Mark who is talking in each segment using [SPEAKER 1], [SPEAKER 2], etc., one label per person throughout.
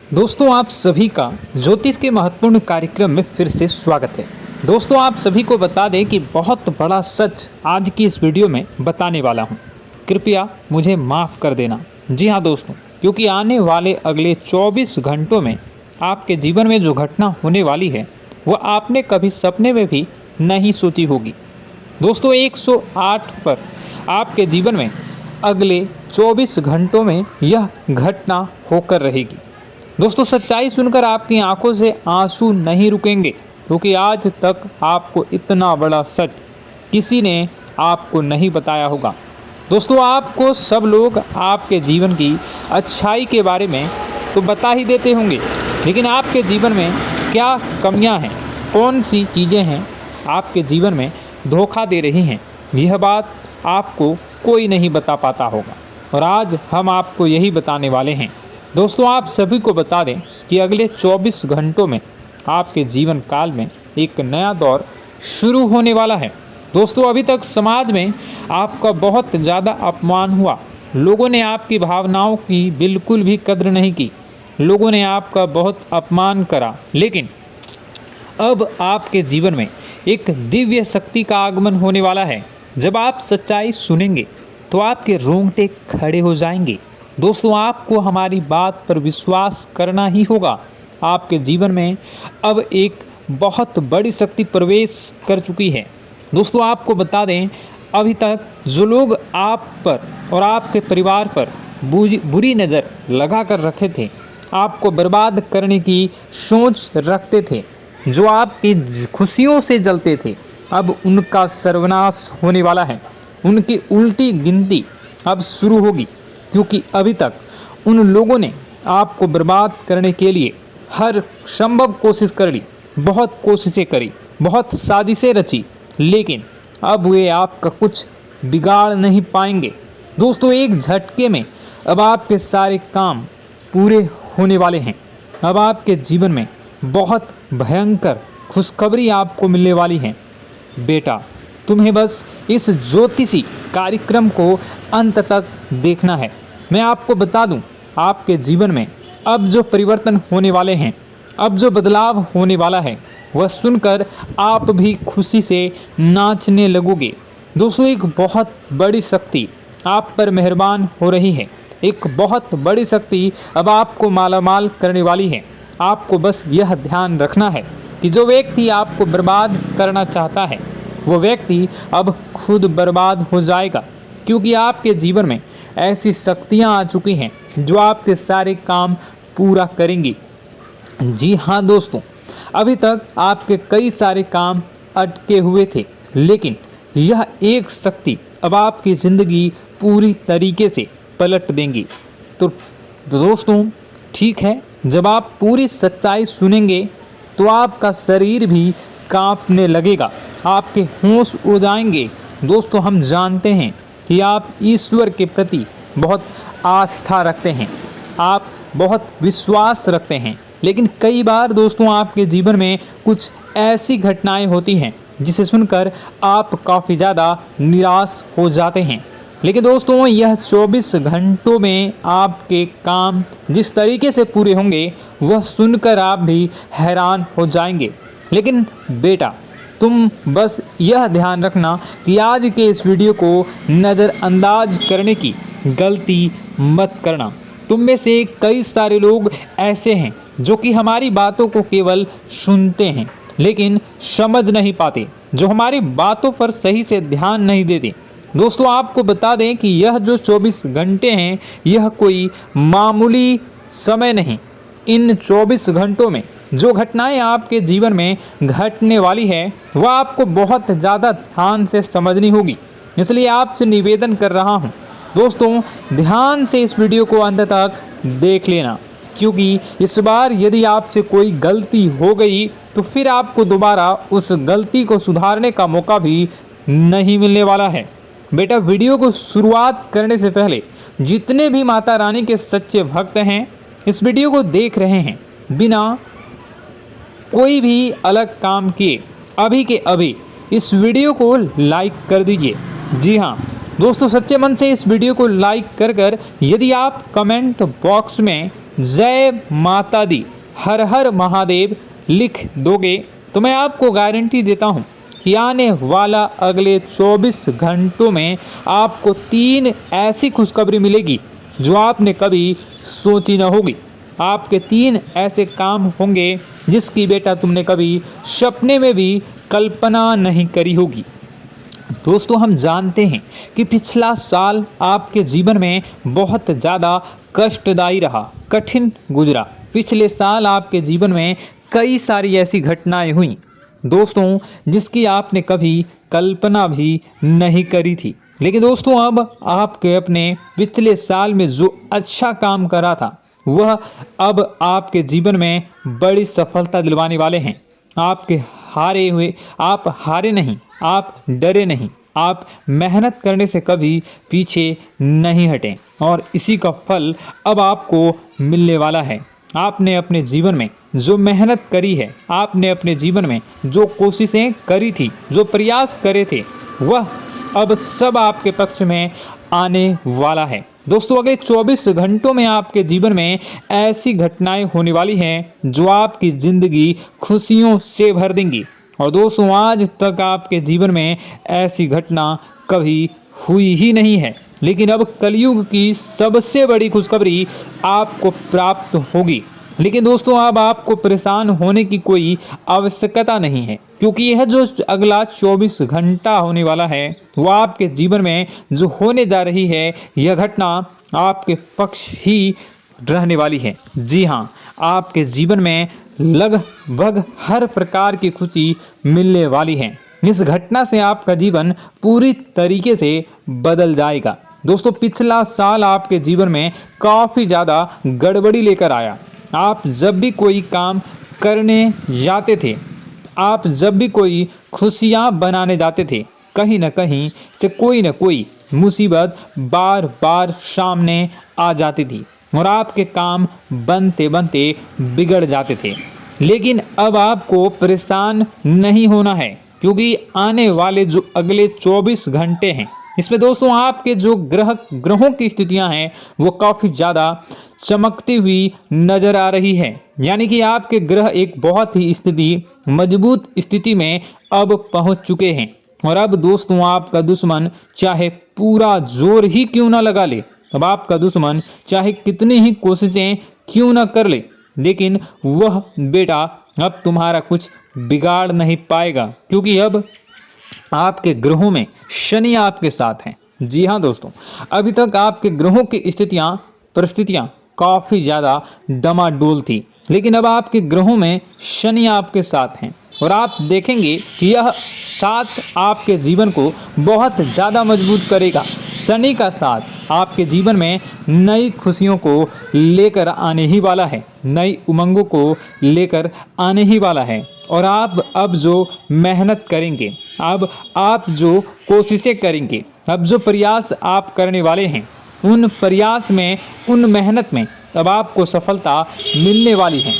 [SPEAKER 1] दोस्तों आप सभी का ज्योतिष के महत्वपूर्ण कार्यक्रम में फिर से स्वागत है। दोस्तों आप सभी को बता दें कि बहुत बड़ा सच आज की इस वीडियो में बताने वाला हूं। कृपया मुझे माफ़ कर देना। जी हां दोस्तों, क्योंकि आने वाले अगले 24 घंटों में आपके जीवन में जो घटना होने वाली है वह आपने कभी सपने में भी नहीं सोची होगी। दोस्तों 108 पर आपके जीवन में अगले 24 घंटों में यह घटना होकर रहेगी। दोस्तों सच्चाई सुनकर आपकी आंखों से आंसू नहीं रुकेंगे, क्योंकि आज तक आपको इतना बड़ा सच किसी ने आपको नहीं बताया होगा। दोस्तों आपको सब लोग आपके जीवन की अच्छाई के बारे में तो बता ही देते होंगे, लेकिन आपके जीवन में क्या कमियां हैं, कौन सी चीज़ें हैं आपके जीवन में धोखा दे रही हैं, यह बात आपको कोई नहीं बता पाता होगा। और आज हम आपको यही बताने वाले हैं। दोस्तों आप सभी को बता दें कि अगले 24 घंटों में आपके जीवन काल में एक नया दौर शुरू होने वाला है। दोस्तों अभी तक समाज में आपका बहुत ज़्यादा अपमान हुआ, लोगों ने आपकी भावनाओं की बिल्कुल भी कद्र नहीं की, लोगों ने आपका बहुत अपमान करा, लेकिन अब आपके जीवन में एक दिव्य शक्ति का आगमन होने वाला है। जब आप सच्चाई सुनेंगे तो आपके रोंगटे खड़े हो जाएंगे। दोस्तों आपको हमारी बात पर विश्वास करना ही होगा। आपके जीवन में अब एक बहुत बड़ी शक्ति प्रवेश कर चुकी है। दोस्तों आपको बता दें, अभी तक जो लोग आप पर और आपके परिवार पर बुरी नज़र लगा कर रखे थे, आपको बर्बाद करने की सोच रखते थे, जो आपकी खुशियों से जलते थे, अब उनका सर्वनाश होने वाला है। उनकी उल्टी गिनती अब शुरू होगी, क्योंकि अभी तक उन लोगों ने आपको बर्बाद करने के लिए हर संभव कोशिश कर ली, बहुत कोशिशें करी, बहुत साजिशें रची, लेकिन अब वे आपका कुछ बिगाड़ नहीं पाएंगे। दोस्तों एक झटके में अब आपके सारे काम पूरे होने वाले हैं। अब आपके जीवन में बहुत भयंकर खुशखबरी आपको मिलने वाली है। बेटा तुम्हें बस इस ज्योतिषी कार्यक्रम को अंत तक देखना है। मैं आपको बता दूं, आपके जीवन में अब जो परिवर्तन होने वाले हैं, अब जो बदलाव होने वाला है, वह सुनकर आप भी खुशी से नाचने लगोगे। दोस्तों एक बहुत बड़ी शक्ति आप पर मेहरबान हो रही है। एक बहुत बड़ी शक्ति अब आपको मालामाल करने वाली है। आपको बस यह ध्यान रखना है कि जो व्यक्ति आपको बर्बाद करना चाहता है, वो व्यक्ति अब खुद बर्बाद हो जाएगा, क्योंकि आपके जीवन में ऐसी शक्तियां आ चुकी हैं जो आपके सारे काम पूरा करेंगी। जी हाँ दोस्तों, अभी तक आपके कई सारे काम अटके हुए थे, लेकिन यह एक शक्ति अब आपकी ज़िंदगी पूरी तरीके से पलट देंगी। तो दोस्तों ठीक है, जब आप पूरी सच्चाई सुनेंगे तो आपका शरीर भी कांपने लगेगा, आपके होश उड़ जाएंगे। दोस्तों हम जानते हैं कि आप ईश्वर के प्रति बहुत आस्था रखते हैं, आप बहुत विश्वास रखते हैं, लेकिन कई बार दोस्तों आपके जीवन में कुछ ऐसी घटनाएं होती हैं जिसे सुनकर आप काफ़ी ज़्यादा निराश हो जाते हैं। लेकिन दोस्तों यह 24 घंटों में आपके काम जिस तरीके से पूरे होंगे वह सुनकर आप भी हैरान हो जाएंगे। लेकिन बेटा तुम बस यह ध्यान रखना कि आज के इस वीडियो को नज़रअंदाज करने की गलती मत करना। तुम में से कई सारे लोग ऐसे हैं जो कि हमारी बातों को केवल सुनते हैं लेकिन समझ नहीं पाते, जो हमारी बातों पर सही से ध्यान नहीं देते। दोस्तों आपको बता दें कि यह जो 24 घंटे हैं यह कोई मामूली समय नहीं। इन 24 घंटों में जो घटनाएं आपके जीवन में घटने वाली है वह आपको बहुत ज़्यादा ध्यान से समझनी होगी। इसलिए आपसे निवेदन कर रहा हूं, दोस्तों ध्यान से इस वीडियो को अंत तक देख लेना, क्योंकि इस बार यदि आपसे कोई गलती हो गई तो फिर आपको दोबारा उस गलती को सुधारने का मौका भी नहीं मिलने वाला है। बेटा वीडियो को शुरुआत करने से पहले जितने भी माता रानी के सच्चे भक्त हैं इस वीडियो को देख रहे हैं, बिना कोई भी अलग काम किए अभी के अभी इस वीडियो को लाइक कर दीजिए। जी हाँ दोस्तों, सच्चे मन से इस वीडियो को लाइक कर यदि आप कमेंट बॉक्स में जय माता दी, हर हर महादेव लिख दोगे तो मैं आपको गारंटी देता हूँ कि आने वाला अगले 24 घंटों में आपको 3 ऐसी खुशखबरी मिलेगी जो आपने कभी सोची न होगी। आपके 3 ऐसे काम होंगे जिसकी बेटा तुमने कभी सपने में भी कल्पना नहीं करी होगी। दोस्तों, हम जानते हैं कि पिछला साल आपके जीवन में बहुत ज़्यादा कष्टदायी रहा, कठिन गुजरा। पिछले साल आपके जीवन में कई सारी ऐसी घटनाएं हुई दोस्तों जिसकी आपने कभी कल्पना भी नहीं करी थी। लेकिन दोस्तों, अब आपके अपने पिछले साल में जो अच्छा काम करा था वह अब आपके जीवन में बड़ी सफलता दिलवाने वाले हैं। आप हारे नहीं, आप डरे नहीं, आप मेहनत करने से कभी पीछे नहीं हटें और इसी का फल अब आपको मिलने वाला है। आपने अपने जीवन में जो मेहनत करी है, आपने अपने जीवन में जो कोशिशें करी थी, जो प्रयास करे थे, वह अब सब आपके पक्ष में आने वाला है। दोस्तों, अगले 24 घंटों में आपके जीवन में ऐसी घटनाएं होने वाली हैं जो आपकी ज़िंदगी खुशियों से भर देंगी। और दोस्तों, आज तक आपके जीवन में ऐसी घटना कभी हुई ही नहीं है, लेकिन अब कलयुग की सबसे बड़ी खुशखबरी आपको प्राप्त होगी। लेकिन दोस्तों, अब आपको परेशान होने की कोई आवश्यकता नहीं है, क्योंकि यह जो अगला 24 घंटा होने वाला है वह आपके जीवन में जो होने जा रही है यह घटना आपके पक्ष ही रहने वाली है। जी हाँ, आपके जीवन में लगभग हर प्रकार की खुशी मिलने वाली है। इस घटना से आपका जीवन पूरी तरीके से बदल जाएगा। दोस्तों, पिछला साल आपके जीवन में काफ़ी ज़्यादा गड़बड़ी लेकर आया। आप जब भी कोई काम करने जाते थे, आप जब भी कोई खुशियाँ बनाने जाते थे, कहीं न कहीं से कोई न कोई मुसीबत बार बार सामने आ जाती थी और आपके काम बनते बनते बिगड़ जाते थे। लेकिन अब आपको परेशान नहीं होना है, क्योंकि आने वाले जो अगले 24 घंटे हैं इसमें दोस्तों आपके जो ग्रहों की स्थितियां हैं वो काफ़ी ज़्यादा चमकती हुई नज़र आ रही है। यानी कि आपके ग्रह एक बहुत ही मजबूत स्थिति में अब पहुंच चुके हैं। और अब दोस्तों, आपका दुश्मन चाहे पूरा जोर ही क्यों ना लगा ले, अब आपका दुश्मन चाहे कितनी ही कोशिशें क्यों ना कर ले, लेकिन वह बेटा अब तुम्हारा कुछ बिगाड़ नहीं पाएगा, क्योंकि अब आपके ग्रहों में शनि आपके साथ हैं। जी हाँ दोस्तों, अभी तक आपके ग्रहों की परिस्थितियाँ काफ़ी ज़्यादा डमाडोल थी, लेकिन अब आपके ग्रहों में शनि आपके साथ हैं और आप देखेंगे कि यह साथ आपके जीवन को बहुत ज़्यादा मजबूत करेगा। शनि का साथ आपके जीवन में नई खुशियों को लेकर आने ही वाला है, नई उमंगों को लेकर आने ही वाला है। और आप अब जो मेहनत करेंगे, अब आप जो कोशिशें करेंगे, अब जो प्रयास आप करने वाले हैं, उन प्रयास में, उन मेहनत में अब आपको सफलता मिलने वाली है।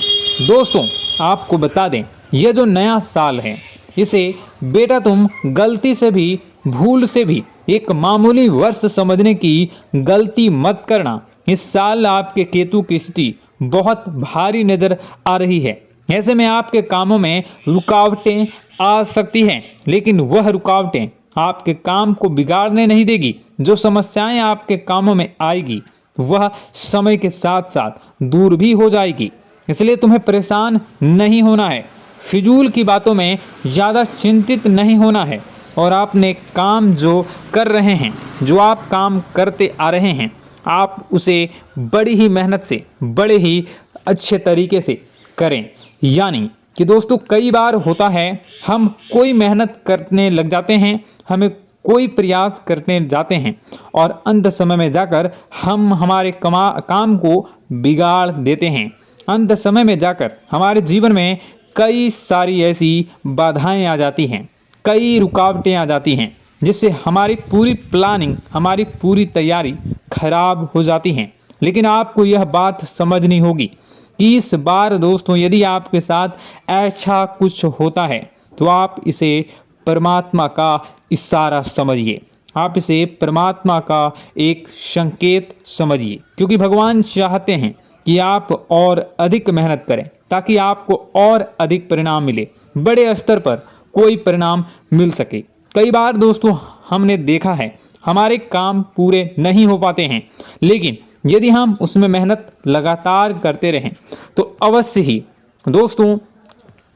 [SPEAKER 1] दोस्तों, आपको बता दें, यह जो नया साल है इसे बेटा तुम गलती से भी, भूल से भी एक मामूली वर्ष समझने की गलती मत करना। इस साल आपके केतु की स्थिति बहुत भारी नज़र आ रही है। ऐसे में आपके कामों में रुकावटें आ सकती हैं, लेकिन वह रुकावटें आपके काम को बिगाड़ने नहीं देगी। जो समस्याएं आपके कामों में आएगी वह समय के साथ साथ दूर भी हो जाएगी। इसलिए तुम्हें परेशान नहीं होना है, फिजूल की बातों में ज़्यादा चिंतित नहीं होना है। और आपने काम जो कर रहे हैं, जो आप काम करते आ रहे हैं, आप उसे बड़ी ही मेहनत से, बड़े ही अच्छे तरीके से करें। यानी कि दोस्तों, कई बार होता है हम कोई मेहनत करने लग जाते हैं, हमें कोई प्रयास करने जाते हैं और अंत समय में जाकर हम हमारे काम को बिगाड़ देते हैं। अंत समय में जाकर हमारे जीवन में कई सारी ऐसी बाधाएं आ जाती हैं, कई रुकावटें आ जाती हैं, जिससे हमारी पूरी प्लानिंग, हमारी पूरी तैयारी खराब हो जाती हैं। लेकिन आपको यह बात समझनी होगी कि इस बार दोस्तों, यदि आपके साथ ऐसा कुछ होता है तो आप इसे परमात्मा का इशारा समझिए। आप इसे परमात्मा का एक संकेत समझिए, क्योंकि भगवान चाहते हैं कि आप और अधिक मेहनत करें ताकि आपको और अधिक परिणाम मिले, बड़े स्तर पर कोई परिणाम मिल सके। कई बार दोस्तों हमने देखा है हमारे काम पूरे नहीं हो पाते हैं, लेकिन यदि हम उसमें मेहनत लगातार करते रहें तो अवश्य ही दोस्तों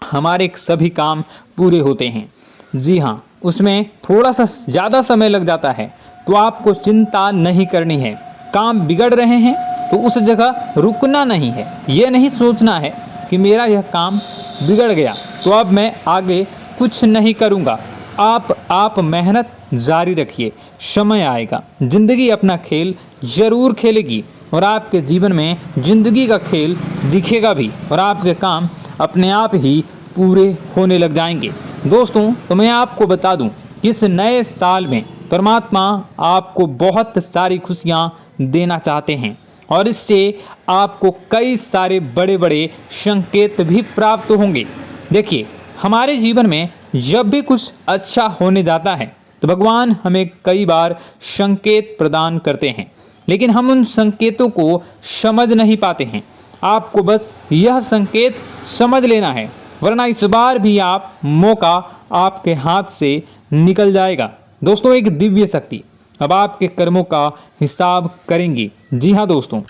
[SPEAKER 1] हमारे सभी काम पूरे होते हैं। जी हाँ, उसमें थोड़ा सा ज़्यादा समय लग जाता है तो आपको चिंता नहीं करनी है। काम बिगड़ रहे हैं तो उस जगह रुकना नहीं है, ये नहीं सोचना है कि मेरा यह काम बिगड़ गया तो अब मैं आगे कुछ नहीं करूँगा। आप मेहनत जारी रखिए, समय आएगा, ज़िंदगी अपना खेल ज़रूर खेलेगी और आपके जीवन में ज़िंदगी का खेल दिखेगा भी और आपके काम अपने आप ही पूरे होने लग जाएंगे। दोस्तों तो मैं आपको बता दूं कि इस नए साल में परमात्मा आपको बहुत सारी खुशियां देना चाहते हैं और इससे आपको कई सारे बड़े बड़े संकेत भी प्राप्त होंगे। देखिए, हमारे जीवन में जब भी कुछ अच्छा होने जाता है तो भगवान हमें कई बार संकेत प्रदान करते हैं, लेकिन हम उन संकेतों को समझ नहीं पाते हैं। आपको बस यह संकेत समझ लेना है, वरना इस बार भी आप मौका आपके हाथ से निकल जाएगा। दोस्तों, एक दिव्य शक्ति अब आपके कर्मों का हिसाब करेंगी। जी हाँ दोस्तों,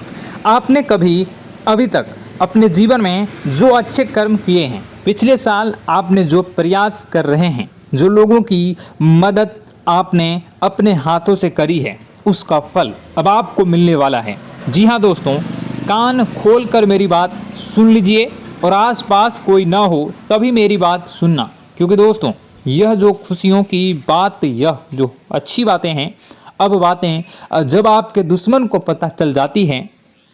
[SPEAKER 1] आपने कभी अभी तक अपने जीवन में जो अच्छे कर्म किए हैं, पिछले साल आपने जो प्रयास कर रहे हैं, जो लोगों की मदद आपने अपने हाथों से करी है, उसका फल अब आपको मिलने वाला है। जी हाँ दोस्तों, कान खोलकर मेरी बात सुन लीजिए और आसपास कोई ना हो तभी मेरी बात सुनना, क्योंकि दोस्तों यह जो खुशियों की बात, यह जो अच्छी बातें हैं, अब बातें जब आपके दुश्मन को पता चल जाती हैं,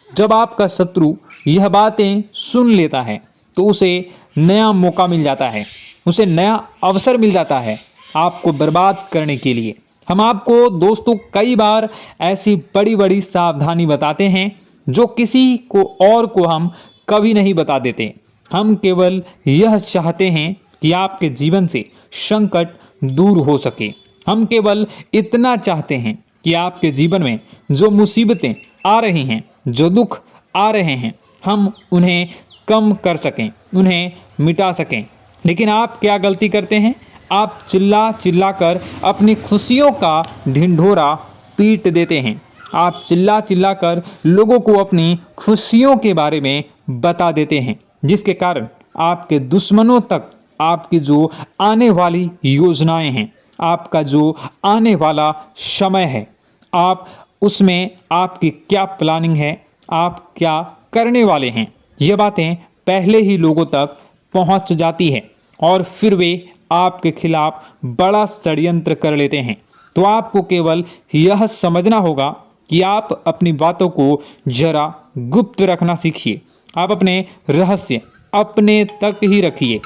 [SPEAKER 1] जब आपका शत्रु यह बातें सुन लेता है तो उसे नया मौका मिल जाता है, उसे नया अवसर मिल जाता है आपको बर्बाद करने के लिए। हम आपको दोस्तों कई बार ऐसी बड़ी बड़ी सावधानी बताते हैं जो किसी को और को हम कभी नहीं बता देते। हम केवल यह चाहते हैं कि आपके जीवन से संकट दूर हो सके। हम केवल इतना चाहते हैं कि आपके जीवन में जो मुसीबतें आ रही हैं, जो दुख आ रहे हैं, हम उन्हें कम कर सकें, उन्हें मिटा सकें। लेकिन आप क्या गलती करते हैं? आप चिल्ला चिल्ला कर अपनी खुशियों का ढिंढोरा पीट देते हैं। आप चिल्ला चिल्ला कर लोगों को अपनी खुशियों के बारे में बता देते हैं, जिसके कारण आपके दुश्मनों तक आपकी जो आने वाली योजनाएं हैं, आपका जो आने वाला समय है, आप उसमें आपकी क्या प्लानिंग है, आप क्या करने वाले हैं, ये बातें पहले ही लोगों तक पहुंच जाती है और फिर वे आपके खिलाफ बड़ा षड्यंत्र कर लेते हैं। तो आपको केवल यह समझना होगा कि आप अपनी बातों को जरा गुप्त रखना सीखिए। आप अपने रहस्य अपने तक ही रखिए।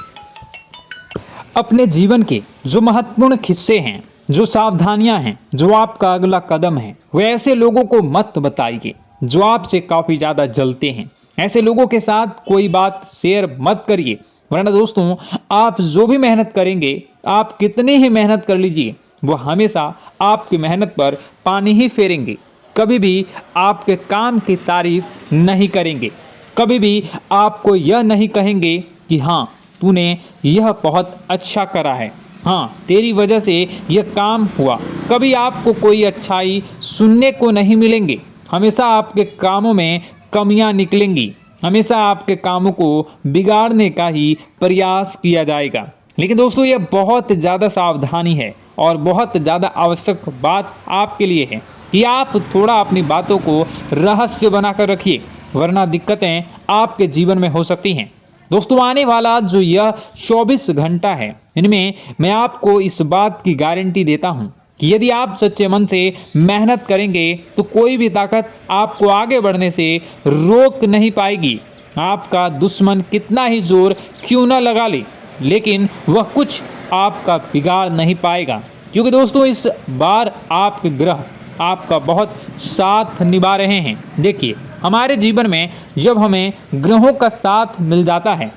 [SPEAKER 1] अपने जीवन के जो महत्वपूर्ण हिस्से हैं, जो सावधानियां हैं, जो आपका अगला कदम है, वे ऐसे लोगों को मत बताइए जो आपसे काफ़ी ज़्यादा जलते हैं। ऐसे लोगों के साथ कोई बात शेयर मत करिए, वरना दोस्तों आप जो भी मेहनत करेंगे, आप कितनी ही मेहनत कर लीजिए, वो हमेशा आपकी मेहनत पर पानी ही फेरेंगे। कभी भी आपके काम की तारीफ नहीं करेंगे, कभी भी आपको यह नहीं कहेंगे कि हाँ तूने यह बहुत अच्छा करा है, हाँ तेरी वजह से यह काम हुआ। कभी आपको कोई अच्छाई सुनने को नहीं मिलेंगे। हमेशा आपके कामों में कमियां निकलेंगी, हमेशा आपके कामों को बिगाड़ने का ही प्रयास किया जाएगा। लेकिन दोस्तों यह बहुत ज़्यादा सावधानी है और बहुत ज़्यादा आवश्यक बात आपके लिए है कि आप थोड़ा अपनी बातों को रहस्य बनाकर रखिए, वरना दिक्कतें आपके जीवन में हो सकती हैं। दोस्तों आने वाला जो यह 24 घंटा है, इनमें मैं आपको इस बात की गारंटी देता हूँ कि यदि आप सच्चे मन से मेहनत करेंगे तो कोई भी ताकत आपको आगे बढ़ने से रोक नहीं पाएगी। आपका दुश्मन कितना ही जोर क्यों न लगा ले, लेकिन वह कुछ आपका बिगाड़ नहीं पाएगा, क्योंकि दोस्तों इस बार आपके ग्रह आपका बहुत साथ निभा रहे हैं। देखिए, हमारे जीवन में जब हमें ग्रहों का साथ मिल जाता है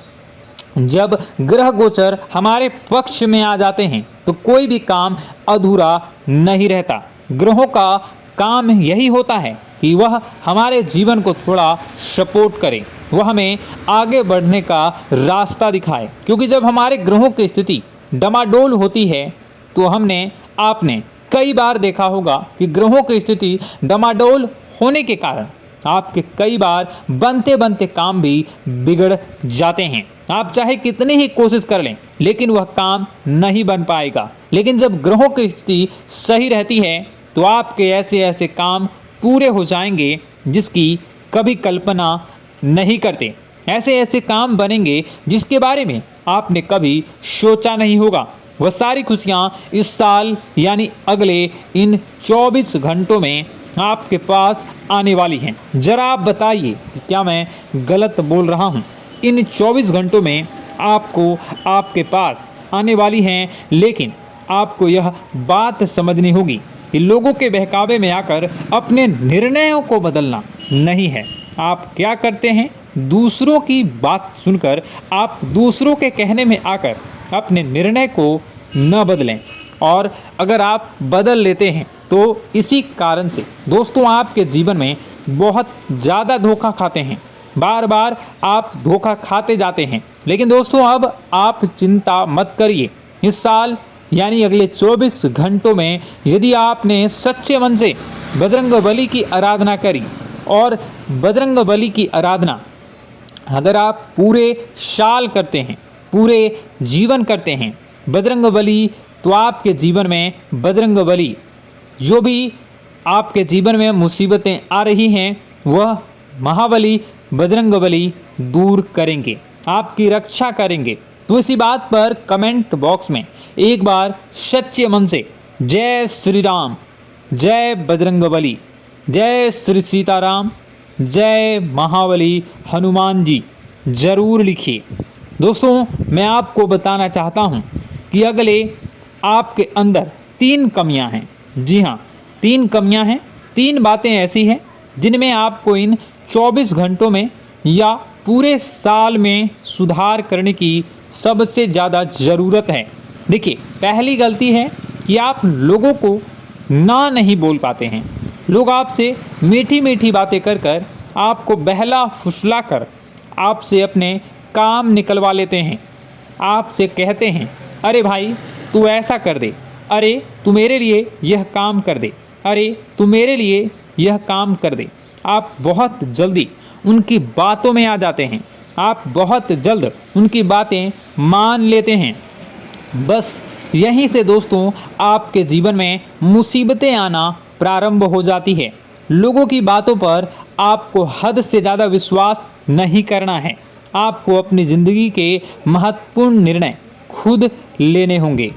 [SPEAKER 1] जब ग्रह गोचर हमारे पक्ष में आ जाते हैं तो कोई भी काम अधूरा नहीं रहता। ग्रहों का काम यही होता है कि वह हमारे जीवन को थोड़ा सपोर्ट करे, वह हमें आगे बढ़ने का रास्ता दिखाए। क्योंकि जब हमारे ग्रहों की स्थिति डमाडोल होती है तो आपने कई बार देखा होगा कि ग्रहों की स्थिति डमाडोल होने के कारण आपके कई बार बनते बनते काम भी बिगड़ जाते हैं। आप चाहे कितनी ही कोशिश कर लें लेकिन वह काम नहीं बन पाएगा। लेकिन जब ग्रहों की स्थिति सही रहती है तो आपके ऐसे ऐसे काम पूरे हो जाएंगे जिसकी कभी कल्पना नहीं करते। ऐसे ऐसे काम बनेंगे जिसके बारे में आपने कभी सोचा नहीं होगा। वह सारी खुशियाँ इस साल यानी अगले इन 24 घंटों में आपके पास आने वाली हैं। जरा आप बताइए कि क्या मैं गलत बोल रहा हूँ? इन 24 घंटों में आपको आपके पास आने वाली हैं, लेकिन आपको यह बात समझनी होगी कि लोगों के बहकावे में आकर अपने निर्णयों को बदलना नहीं है। आप क्या करते हैं? दूसरों की बात सुनकर आप दूसरों के कहने में आकर अपने निर्णय को न बदलें, और अगर आप बदल लेते हैं तो इसी कारण से दोस्तों आपके जीवन में बहुत ज़्यादा धोखा खाते हैं। बार बार आप धोखा खाते जाते हैं। लेकिन दोस्तों अब आप चिंता मत करिए। इस साल यानी अगले 24 घंटों में यदि आपने सच्चे मन से बजरंगबली की आराधना करी, और बजरंगबली की आराधना अगर आप पूरे साल करते हैं, पूरे जीवन करते हैं बजरंगबली, तो आपके जीवन में बजरंगबली जो भी आपके जीवन में मुसीबतें आ रही हैं वह महाबली बजरंगबली दूर करेंगे, आपकी रक्षा करेंगे। तो इसी बात पर कमेंट बॉक्स में एक बार सच्चे मन से जय श्री राम, जय बजरंगबली, जय श्री सीताराम, जय महाबली हनुमान जी जरूर लिखिए। दोस्तों मैं आपको बताना चाहता हूँ कि अगले आपके अंदर 3 कमियां हैं। जी हाँ, 3 कमियां हैं। 3 बातें ऐसी हैं जिनमें आपको इन 24 घंटों में या पूरे साल में सुधार करने की सबसे ज़्यादा ज़रूरत है। देखिए, पहली गलती है कि आप लोगों को ना नहीं बोल पाते हैं। लोग आपसे मीठी मीठी बातें कर कर आपको बहला फुसला कर आपसे अपने काम निकलवा लेते हैं। आपसे कहते हैं, अरे भाई तू ऐसा कर दे, अरे तू मेरे लिए यह काम कर दे, अरे तू मेरे लिए यह काम कर दे। आप बहुत जल्दी उनकी बातों में आ जाते हैं, आप बहुत जल्द उनकी बातें मान लेते हैं। बस यहीं से दोस्तों आपके जीवन में मुसीबतें आना प्रारंभ हो जाती है। लोगों की बातों पर आपको हद से ज़्यादा विश्वास नहीं करना है। आपको अपनी ज़िंदगी के महत्वपूर्ण निर्णय खुद लेने होंगे।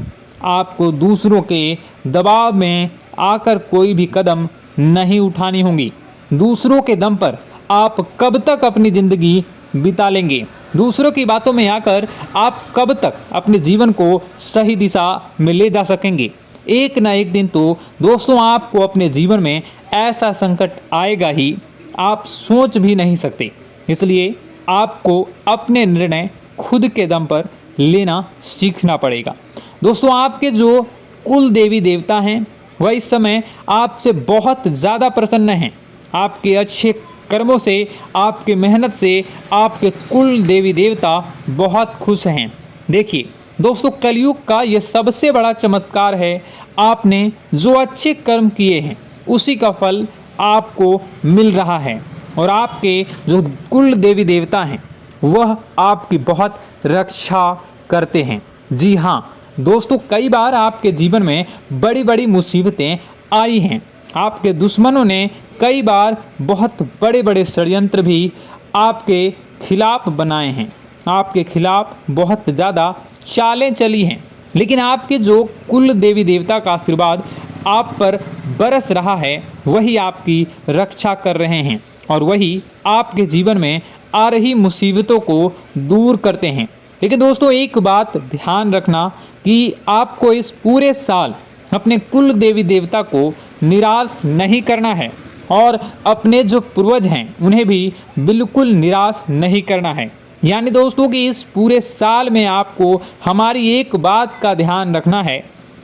[SPEAKER 1] आपको दूसरों के दबाव में आकर कोई भी कदम नहीं उठानी होगी। दूसरों के दम पर आप कब तक अपनी ज़िंदगी बिता लेंगे? दूसरों की बातों में आकर आप कब तक अपने जीवन को सही दिशा में ले जा सकेंगे? एक ना एक दिन तो दोस्तों आपको अपने जीवन में ऐसा संकट आएगा ही, आप सोच भी नहीं सकते। इसलिए आपको अपने निर्णय खुद के दम पर लेना सीखना पड़ेगा। दोस्तों आपके जो कुल देवी देवता हैं वह इस समय आपसे बहुत ज़्यादा प्रसन्न हैं। आपके अच्छे कर्मों से, आपके मेहनत से आपके कुल देवी देवता बहुत खुश हैं। देखिए दोस्तों, कलयुग का ये सबसे बड़ा चमत्कार है। आपने जो अच्छे कर्म किए हैं उसी का फल आपको मिल रहा है, और आपके जो कुल देवी देवता हैं वह आपकी बहुत रक्षा करते हैं। जी हाँ दोस्तों, कई बार आपके जीवन में बड़ी बड़ी मुसीबतें आई हैं। आपके दुश्मनों ने कई बार बहुत बड़े बड़े षड्यंत्र भी आपके खिलाफ बनाए हैं, आपके खिलाफ बहुत ज़्यादा चालें चली हैं। लेकिन आपके जो कुल देवी देवता का आशीर्वाद आप पर बरस रहा है वही आपकी रक्षा कर रहे हैं, और वही आपके जीवन में आ रही मुसीबतों को दूर करते हैं। लेकिन दोस्तों एक बात ध्यान रखना कि आपको इस पूरे साल अपने कुल देवी देवता को निराश नहीं करना है, और अपने जो पूर्वज हैं उन्हें भी बिल्कुल निराश नहीं करना है। यानी दोस्तों कि इस पूरे साल में आपको हमारी एक बात का ध्यान रखना है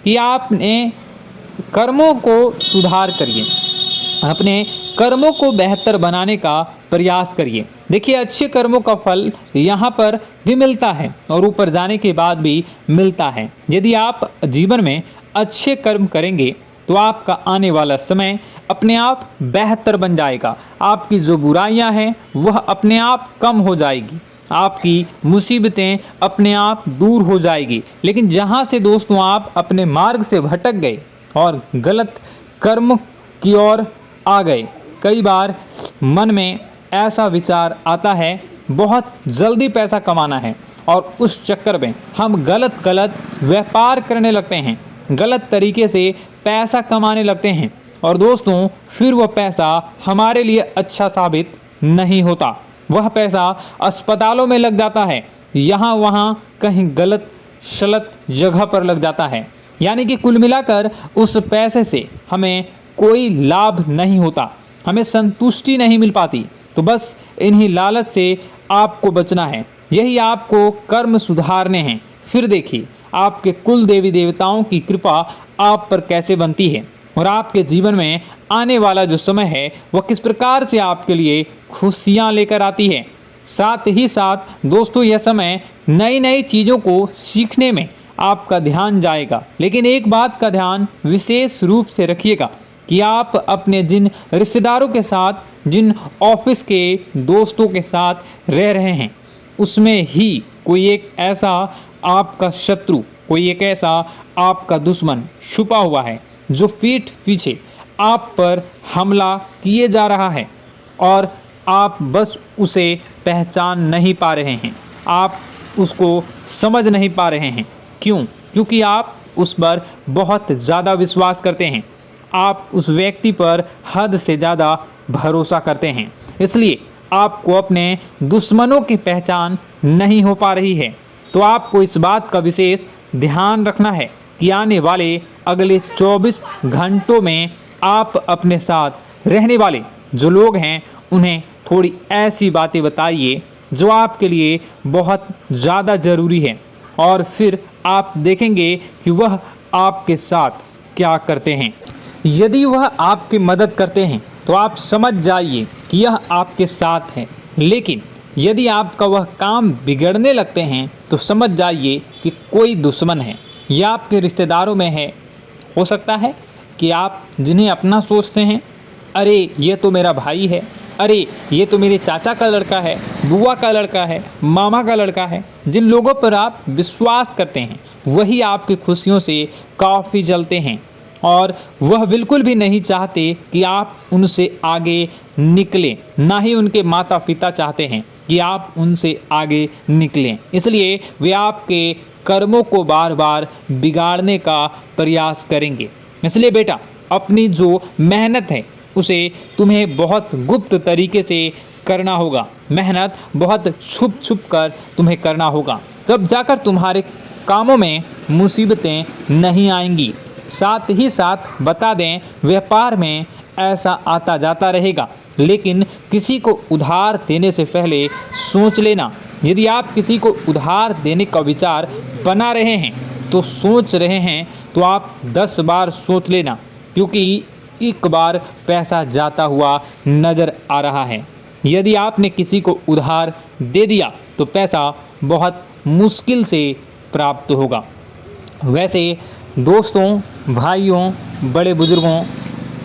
[SPEAKER 1] कि आपने कर्मों को सुधार करिए, अपने कर्मों को बेहतर बनाने का प्रयास करिए। देखिए, अच्छे कर्मों का फल यहाँ पर भी मिलता है और ऊपर जाने के बाद भी मिलता है। यदि आप जीवन में अच्छे कर्म करेंगे तो आपका आने वाला समय अपने आप बेहतर बन जाएगा। आपकी जो बुराइयां हैं वह अपने आप कम हो जाएगी, आपकी मुसीबतें अपने आप दूर हो जाएगी। लेकिन जहां से दोस्तों आप अपने मार्ग से भटक गए और गलत कर्म की ओर आ गए, कई बार मन में ऐसा विचार आता है बहुत जल्दी पैसा कमाना है और उस चक्कर में हम गलत व्यापार करने लगते हैं, गलत तरीके से पैसा कमाने लगते हैं और दोस्तों फिर वह पैसा हमारे लिए अच्छा साबित नहीं होता। वह पैसा अस्पतालों में लग जाता है, यहाँ वहाँ कहीं गलत शलत जगह पर लग जाता है। यानी कि कुल मिलाकर उस पैसे से हमें कोई लाभ नहीं होता, हमें संतुष्टि नहीं मिल पाती। तो बस इन्हीं लालच से आपको बचना है, यही आपको कर्म सुधारने हैं। फिर देखिए आपके कुल देवी देवताओं की कृपा आप पर कैसे बनती है और आपके जीवन में आने वाला जो समय है वह किस प्रकार से आपके लिए खुशियाँ लेकर आती है। साथ ही साथ दोस्तों यह समय नई नई चीज़ों को सीखने में आपका ध्यान जाएगा। लेकिन एक बात का ध्यान विशेष रूप से रखिएगा कि आप अपने जिन रिश्तेदारों के साथ, जिन ऑफिस के दोस्तों के साथ रह रहे हैं, उसमें ही कोई एक ऐसा आपका शत्रु, कोई एक ऐसा आपका दुश्मन छुपा हुआ है जो पीठ पीछे आप पर हमला किए जा रहा है और आप बस उसे पहचान नहीं पा रहे हैं, आप उसको समझ नहीं पा रहे हैं। क्यों? क्योंकि आप उस पर बहुत ज़्यादा विश्वास करते हैं, आप उस व्यक्ति पर हद से ज़्यादा भरोसा करते हैं, इसलिए आपको अपने दुश्मनों की पहचान नहीं हो पा रही है। तो आपको इस बात का विशेष ध्यान रखना है कि आने वाले अगले 24 घंटों में आप अपने साथ रहने वाले जो लोग हैं उन्हें थोड़ी ऐसी बातें बताइए जो आपके लिए बहुत ज़्यादा ज़रूरी है और फिर आप देखेंगे कि वह आपके साथ क्या करते हैं। यदि वह आपकी मदद करते हैं तो आप समझ जाइए कि यह आपके साथ है, लेकिन यदि आपका वह काम बिगड़ने लगते हैं तो समझ जाइए कि कोई दुश्मन है या आपके रिश्तेदारों में है। हो सकता है कि आप जिन्हें अपना सोचते हैं, अरे ये तो मेरा भाई है, अरे ये तो मेरे चाचा का लड़का है, बुआ का लड़का है, मामा का लड़का है, जिन लोगों पर आप विश्वास करते हैं वही आपकी खुशियों से काफ़ी जलते हैं और वह बिल्कुल भी नहीं चाहते कि आप उनसे आगे निकलें, ना ही उनके माता पिता चाहते हैं कि आप उनसे आगे निकलें। इसलिए वे आपके कर्मों को बार बार बिगाड़ने का प्रयास करेंगे। इसलिए बेटा, अपनी जो मेहनत है उसे तुम्हें बहुत गुप्त तरीके से करना होगा, मेहनत बहुत छुप छुप कर तुम्हें करना होगा, तब जाकर तुम्हारे कामों में मुसीबतें नहीं आएंगी। साथ ही साथ बता दें, व्यापार में ऐसा आता जाता रहेगा, लेकिन किसी को उधार देने से पहले सोच लेना। यदि आप किसी को उधार देने का विचार बना रहे हैं तो सोच रहे हैं तो आप 10 बार सोच लेना, क्योंकि एक बार पैसा जाता हुआ नज़र आ रहा है। यदि आपने किसी को उधार दे दिया तो पैसा बहुत मुश्किल से प्राप्त होगा। वैसे दोस्तों, भाइयों, बड़े बुजुर्गों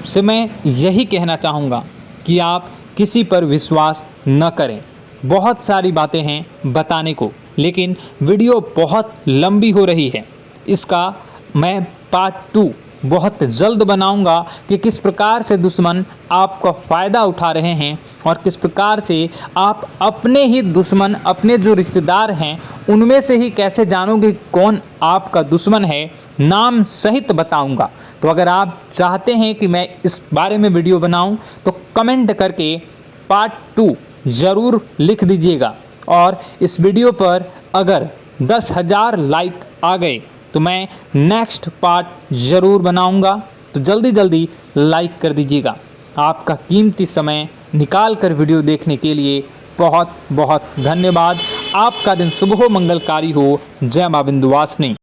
[SPEAKER 1] से मैं यही कहना चाहूँगा कि आप किसी पर विश्वास न करें। बहुत सारी बातें हैं बताने को, लेकिन वीडियो बहुत लंबी हो रही है। इसका मैं पार्ट 2 बहुत जल्द बनाऊंगा कि किस प्रकार से दुश्मन आपका फ़ायदा उठा रहे हैं और किस प्रकार से आप अपने ही दुश्मन, अपने जो रिश्तेदार हैं उनमें से ही कैसे जानोगे कौन आपका दुश्मन है, नाम सहित बताऊंगा। तो अगर आप चाहते हैं कि मैं इस बारे में वीडियो बनाऊं तो कमेंट करके पार्ट 2 ज़रूर लिख दीजिएगा। और इस वीडियो पर अगर 10,000 लाइक आ गए तो मैं नेक्स्ट पार्ट ज़रूर बनाऊंगा। तो जल्दी जल्दी लाइक कर दीजिएगा। आपका कीमती समय निकाल कर वीडियो देखने के लिए बहुत बहुत धन्यवाद। आपका दिन शुभ हो, मंगलकारी हो। जय मां विंध्यवासिनी।